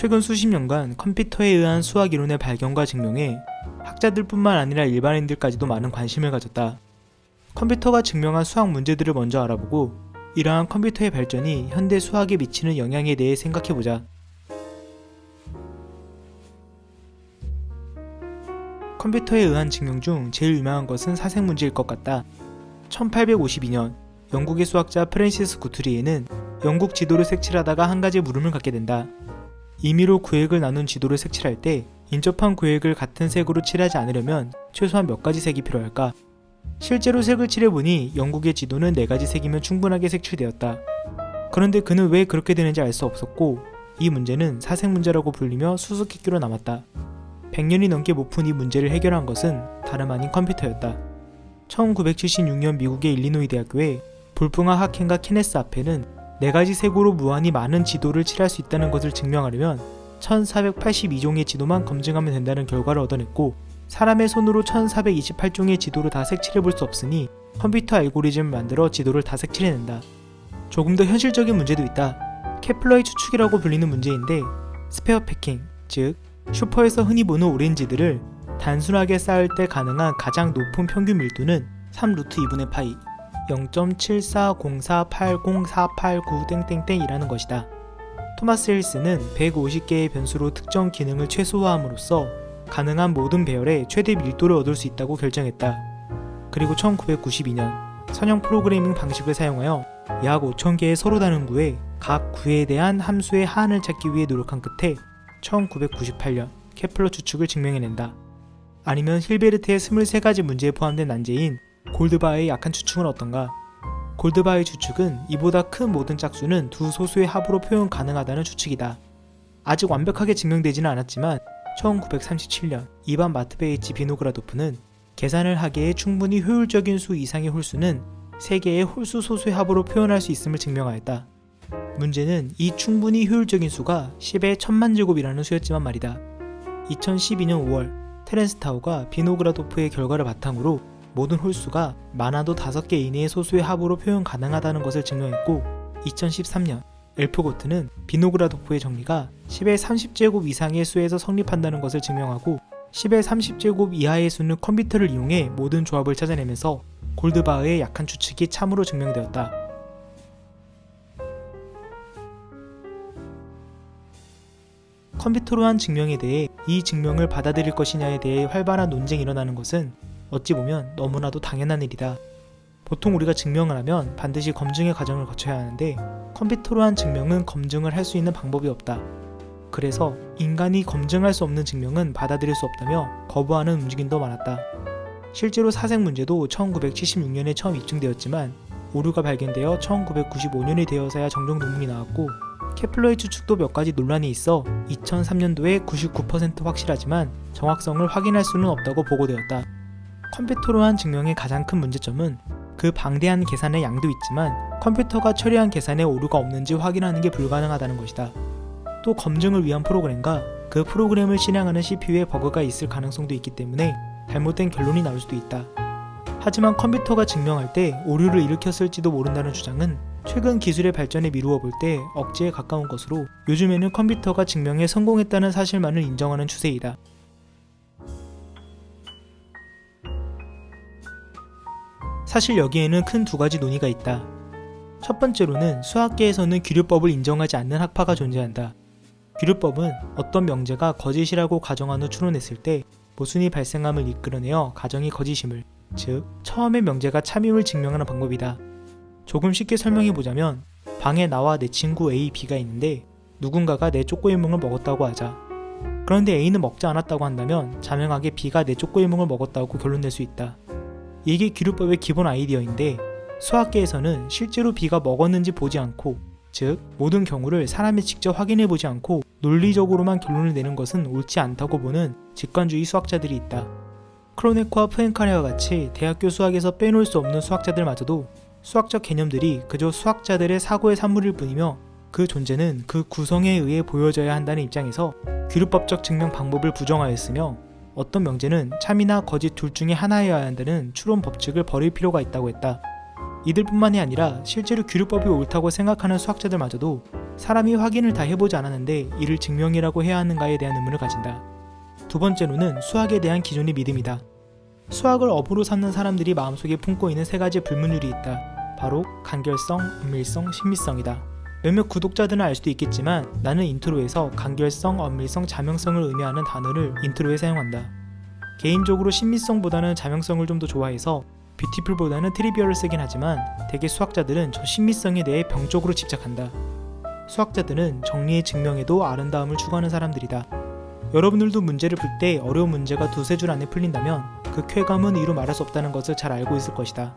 최근 수십 년간 컴퓨터에 의한 수학 이론의 발견과 증명에 학자들뿐만 아니라 일반인들까지도 많은 관심을 가졌다. 컴퓨터가 증명한 수학 문제들을 먼저 알아보고 이러한 컴퓨터의 발전이 현대 수학에 미치는 영향에 대해 생각해보자. 컴퓨터에 의한 증명 중 제일 유명한 것은 사색문제일 것 같다. 1852년 영국의 수학자 프랜시스 구트리에는 영국 지도를 색칠하다가 한 가지 물음을 갖게 된다. 임의로 구획을 나눈 지도를 색칠할 때 인접한 구획을 같은 색으로 칠하지 않으려면 최소한 몇 가지 색이 필요할까? 실제로 색을 칠해보니 영국의 지도는 4가지 색이면 충분하게 색칠되었다. 그런데 그는 왜 그렇게 되는지 알 수 없었고 이 문제는 사색문제라고 불리며 수수께끼로 남았다. 100년이 넘게 못 푼 이 문제를 해결한 것은 다름 아닌 컴퓨터였다. 1976년 미국의 일리노이 대학교에 볼풍아 하켄과 케네스 아펜은 4가지 색으로 무한히 많은 지도를 칠할 수 있다는 것을 증명하려면 1482종의 지도만 검증하면 된다는 결과를 얻어냈고, 사람의 손으로 1428종의 지도를 다 색칠해볼 수 없으니 컴퓨터 알고리즘을 만들어 지도를 다 색칠해낸다. 조금 더 현실적인 문제도 있다. 케플러의 추측이라고 불리는 문제인데, 스페어 패킹, 즉 슈퍼에서 흔히 보는 오렌지들을 단순하게 쌓을 때 가능한 가장 높은 평균 밀도는 3루트 2분의 파이 0.7404804899 이라는 것이다. 토마스 헬스는 150개의 변수로 특정 기능을 최소화함으로써 가능한 모든 배열의 최대 밀도를 얻을 수 있다고 결정했다. 그리고 1992년 선형 프로그래밍 방식을 사용하여 약 5000개의 서로 다른 구에 각 구에 대한 함수의 하한을 찾기 위해 노력한 끝에 1998년 케플러 추측을 증명해낸다. 아니면 힐베르트의 23가지 문제에 포함된 난제인 골드바의 약한 추측은 어떤가? 골드바의 추측은 이보다 큰 모든 짝수는 두 소수의 합으로 표현 가능하다는 추측이다. 아직 완벽하게 증명되지는 않았지만 1937년 이반 마트베이치 비노그라도프는 계산을 하기에 충분히 효율적인 수 이상의 홀수는 3개의 홀수 소수의 합으로 표현할 수 있음을 증명하였다. 문제는 이 충분히 효율적인 수가 10의 1000만제곱이라는 수였지만 말이다. 2012년 5월 테렌스 타우가 비노그라도프의 결과를 바탕으로 모든 홀수가 많아도 5개 이내의 소수의 합으로 표현 가능하다는 것을 증명했고, 2013년 엘프고트는 비노그라도프의 정리가 10의 30제곱 이상의 수에서 성립한다는 것을 증명하고 10의 30제곱 이하의 수는 컴퓨터를 이용해 모든 조합을 찾아내면서 골드바흐의 약한 추측이 참으로 증명되었다. 컴퓨터로 한 증명에 대해 이 증명을 받아들일 것이냐에 대해 활발한 논쟁이 일어나는 것은 어찌 보면 너무나도 당연한 일이다. 보통 우리가 증명을 하면 반드시 검증의 과정을 거쳐야 하는데 컴퓨터로 한 증명은 검증을 할 수 있는 방법이 없다. 그래서 인간이 검증할 수 없는 증명은 받아들일 수 없다며 거부하는 움직임도 많았다. 실제로 사색 문제도 1976년에 처음 입증되었지만 오류가 발견되어 1995년이 되어서야 정정 논문이 나왔고, 케플러의 추측도 몇 가지 논란이 있어 2003년도에 99% 확실하지만 정확성을 확인할 수는 없다고 보고되었다. 컴퓨터로 한 증명의 가장 큰 문제점은 그 방대한 계산의 양도 있지만 컴퓨터가 처리한 계산에 오류가 없는지 확인하는 게 불가능하다는 것이다. 또 검증을 위한 프로그램과 그 프로그램을 실행하는 CPU에 버그가 있을 가능성도 있기 때문에 잘못된 결론이 나올 수도 있다. 하지만 컴퓨터가 증명할 때 오류를 일으켰을지도 모른다는 주장은 최근 기술의 발전에 미루어 볼 때 억지에 가까운 것으로, 요즘에는 컴퓨터가 증명에 성공했다는 사실만을 인정하는 추세이다. 사실 여기에는 큰 2가지 논의가 있다. 첫 번째로는 수학계에서는 규律법을 인정하지 않는 학파가 존재한다. 규律법은 어떤 명제가 거짓이라고 가정한 후 추론했을 때 모순이 발생함을 이끌어내어 가정이 거짓임을, 즉 처음의 명제가 참임을 증명하는 방법이다. 조금 쉽게 설명해보자면, 방에 나와 내 친구 A, B가 있는데 누군가가 내 초코에몽을 먹었다고 하자. 그런데 A는 먹지 않았다고 한다면 자명하게 B가 내 초코에몽을 먹었다고 결론낼 수 있다. 이게 규律법의 기본 아이디어인데, 수학계에서는 실제로 B가 먹었는지 보지 않고, 즉 모든 경우를 사람이 직접 확인해보지 않고 논리적으로만 결론을 내는 것은 옳지 않다고 보는 직관주의 수학자들이 있다. 크로네코와 푸엔카레와 같이 대학교 수학에서 빼놓을 수 없는 수학자들마저도 수학적 개념들이 그저 수학자들의 사고의 산물일 뿐이며 그 존재는 그 구성에 의해 보여져야 한다는 입장에서 규律법적 증명 방법을 부정하였으며, 어떤 명제는 참이나 거짓 둘 중에 하나여야 한다는 추론 법칙을 버릴 필요가 있다고 했다. 이들뿐만이 아니라 실제로 규律법이 옳다고 생각하는 수학자들마저도 사람이 확인을 다 해보지 않았는데 이를 증명이라고 해야 하는가에 대한 의문을 가진다. 두 번째로는 수학에 대한 기존의 믿음이다. 수학을 업으로 삼는 사람들이 마음속에 품고 있는 세 가지 불문율이 있다. 바로 간결성, 엄밀성, 신미성이다. 몇몇 구독자들은 알 수도 있겠지만 나는 인트로에서 간결성, 엄밀성, 자명성을 의미하는 단어를 인트로에 사용한다. 개인적으로 신미성보다는 자명성을 좀 더 좋아해서 뷰티풀보다는 트리비얼을 쓰긴 하지만 대개 수학자들은 저 신미성에 대해 병적으로 집착한다. 수학자들은 정리의 증명에도 아름다움을 추구하는 사람들이다. 여러분들도 문제를 풀 때 어려운 문제가 두세 줄 안에 풀린다면 그 쾌감은 이루 말할 수 없다는 것을 잘 알고 있을 것이다.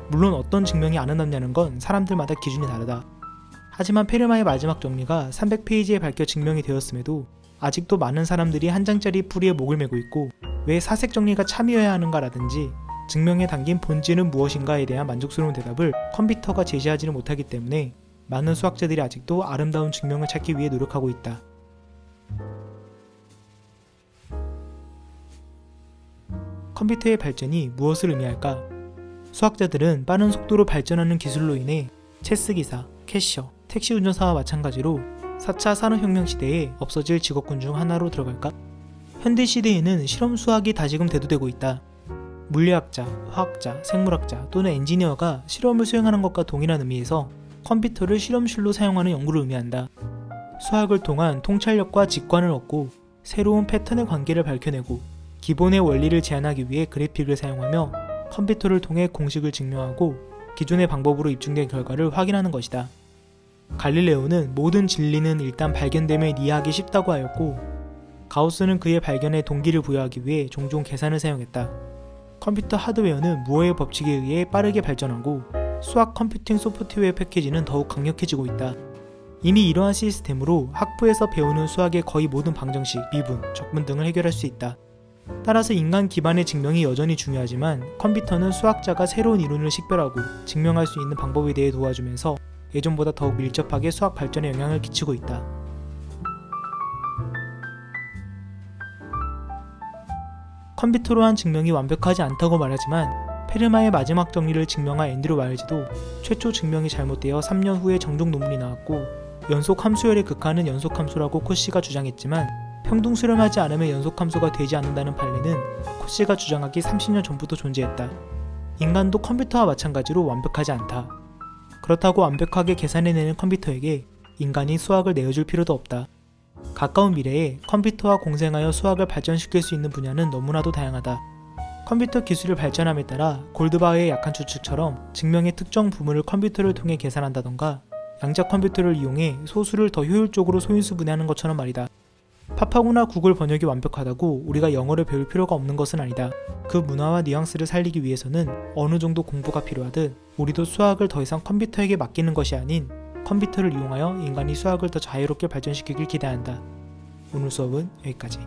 물론 어떤 증명이 아름답냐는 건 사람들마다 기준이 다르다. 하지만 페르마의 마지막 정리가 300페이지에 밝혀 증명이 되었음에도 아직도 많은 사람들이 한 장짜리 풀이에 목을 메고 있고 왜 사색 정리가 참여해야 하는가 라든지 증명에 담긴 본질은 무엇인가에 대한 만족스러운 대답을 컴퓨터가 제시하지는 못하기 때문에 많은 수학자들이 아직도 아름다운 증명을 찾기 위해 노력하고 있다. 컴퓨터의 발전이 무엇을 의미할까? 수학자들은 빠른 속도로 발전하는 기술로 인해 체스기사, 캐셔, 택시 운전사와 마찬가지로 4차 산업혁명 시대에 없어질 직업군 중 하나로 들어갈까? 현대 시대에는 실험 수학이 다시금 대두되고 있다. 물리학자, 화학자, 생물학자 또는 엔지니어가 실험을 수행하는 것과 동일한 의미에서 컴퓨터를 실험실로 사용하는 연구를 의미한다. 수학을 통한 통찰력과 직관을 얻고 새로운 패턴의 관계를 밝혀내고 기본의 원리를 제안하기 위해 그래픽을 사용하며 컴퓨터를 통해 공식을 증명하고 기존의 방법으로 입증된 결과를 확인하는 것이다. 갈릴레오는 모든 진리는 일단 발견되면 이해하기 쉽다고 하였고 가우스는 그의 발견에 동기를 부여하기 위해 종종 계산을 사용했다. 컴퓨터 하드웨어는 무어의 법칙에 의해 빠르게 발전하고 수학 컴퓨팅 소프트웨어 패키지는 더욱 강력해지고 있다. 이미 이러한 시스템으로 학부에서 배우는 수학의 거의 모든 방정식, 미분, 적분 등을 해결할 수 있다. 따라서 인간 기반의 증명이 여전히 중요하지만 컴퓨터는 수학자가 새로운 이론을 식별하고 증명할 수 있는 방법에 대해 도와주면서 예전보다 더욱 밀접하게 수학 발전에 영향을 끼치고 있다. 컴퓨터로 한 증명이 완벽하지 않다고 말하지만 페르마의 마지막 정리를 증명한 앤드류 와일즈도 최초 증명이 잘못되어 3년 후에 정종 논문이 나왔고 연속 함수열의 극한은 연속 함수라고 코시가 주장했지만 평등 수렴하지 않으면 연속 함수가 되지 않는다는 판례는 코시가 주장하기 30년 전부터 존재했다. 인간도 컴퓨터와 마찬가지로 완벽하지 않다. 그렇다고 완벽하게 계산해내는 컴퓨터에게 인간이 수학을 내어줄 필요도 없다. 가까운 미래에 컴퓨터와 공생하여 수학을 발전시킬 수 있는 분야는 너무나도 다양하다. 컴퓨터 기술이 발전함에 따라 골드바흐의 약한 추측처럼 증명의 특정 부분을 컴퓨터를 통해 계산한다던가 양자 컴퓨터를 이용해 소수를 더 효율적으로 소인수 분해하는 것처럼 말이다. 팝하고나 구글 번역이 완벽하다고 우리가 영어를 배울 필요가 없는 것은 아니다. 그 문화와 뉘앙스를 살리기 위해서는 어느 정도 공부가 필요하듯 우리도 수학을 더 이상 컴퓨터에게 맡기는 것이 아닌 컴퓨터를 이용하여 인간이 수학을 더 자유롭게 발전시키길 기대한다. 오늘 수업은 여기까지.